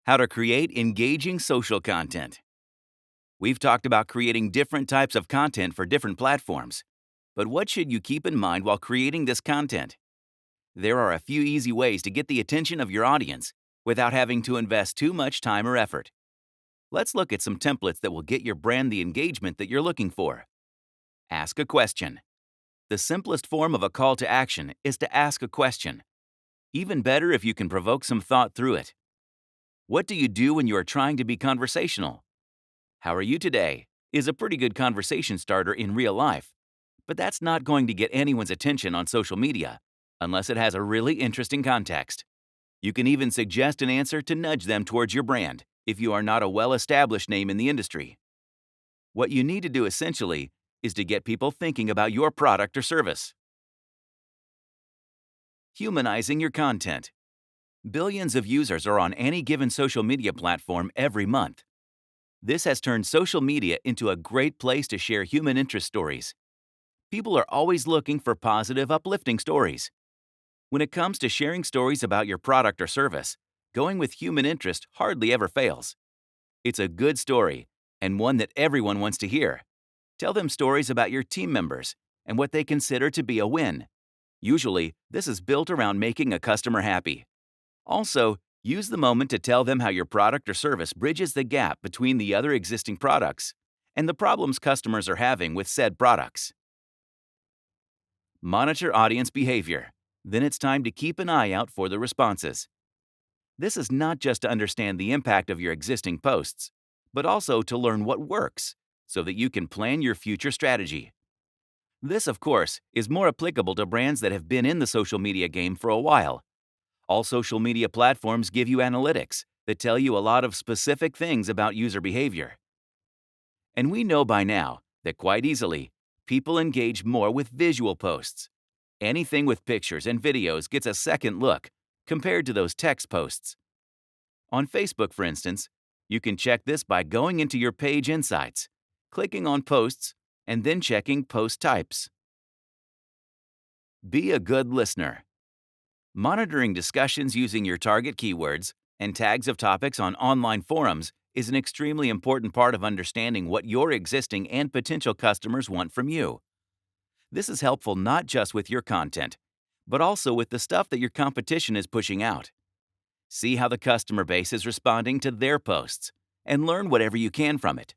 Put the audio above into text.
How to create engaging social content. We've talked about creating different types of content for different platforms. But what should you keep in mind while creating this content? There are a few easy ways to get the attention of your audience without having to invest too much time or effort. Let's look at some templates that will get your brand the engagement that you're looking for. Ask a question. The simplest form of a call to action is to ask a question. Even better if you can provoke some thought through it. What do you do when you are trying to be conversational? How are you today? Is a pretty good conversation starter in real life, but that's not going to get anyone's attention on social media unless it has a really interesting context. You can even suggest an answer to nudge them towards your brand if you are not a well-established name in the industry. What you need to do essentially is to get people thinking about your product or service. Humanizing your content. Billions of users are on any given social media platform every month. This has turned social media into a great place to share human interest stories. People are always looking for positive, uplifting stories. When it comes to sharing stories about your product or service, going with human interest hardly ever fails. It's a good story, and one that everyone wants to hear. Tell them stories about your team members and what they consider to be a win. Usually, this is built around making a customer happy. Also, use the moment to tell them how your product or service bridges the gap between the other existing products and the problems customers are having with said products. Monitor audience behavior. Then it's time to keep an eye out for the responses. This is not just to understand the impact of your existing posts, but also to learn what works so that you can plan your future strategy. This, of course, is more applicable to brands that have been in the social media game for a while. All social media platforms give you analytics that tell you a lot of specific things about user behavior. And we know by now that quite easily, people engage more with visual posts. Anything with pictures and videos gets a second look compared to those text posts. On Facebook, for instance, you can check this by going into your page insights, clicking on posts, and then checking post types. Be a good listener. Monitoring discussions using your target keywords and tags of topics on online forums is an extremely important part of understanding what your existing and potential customers want from you. This is helpful not just with your content, but also with the stuff that your competition is pushing out. See how the customer base is responding to their posts and learn whatever you can from it.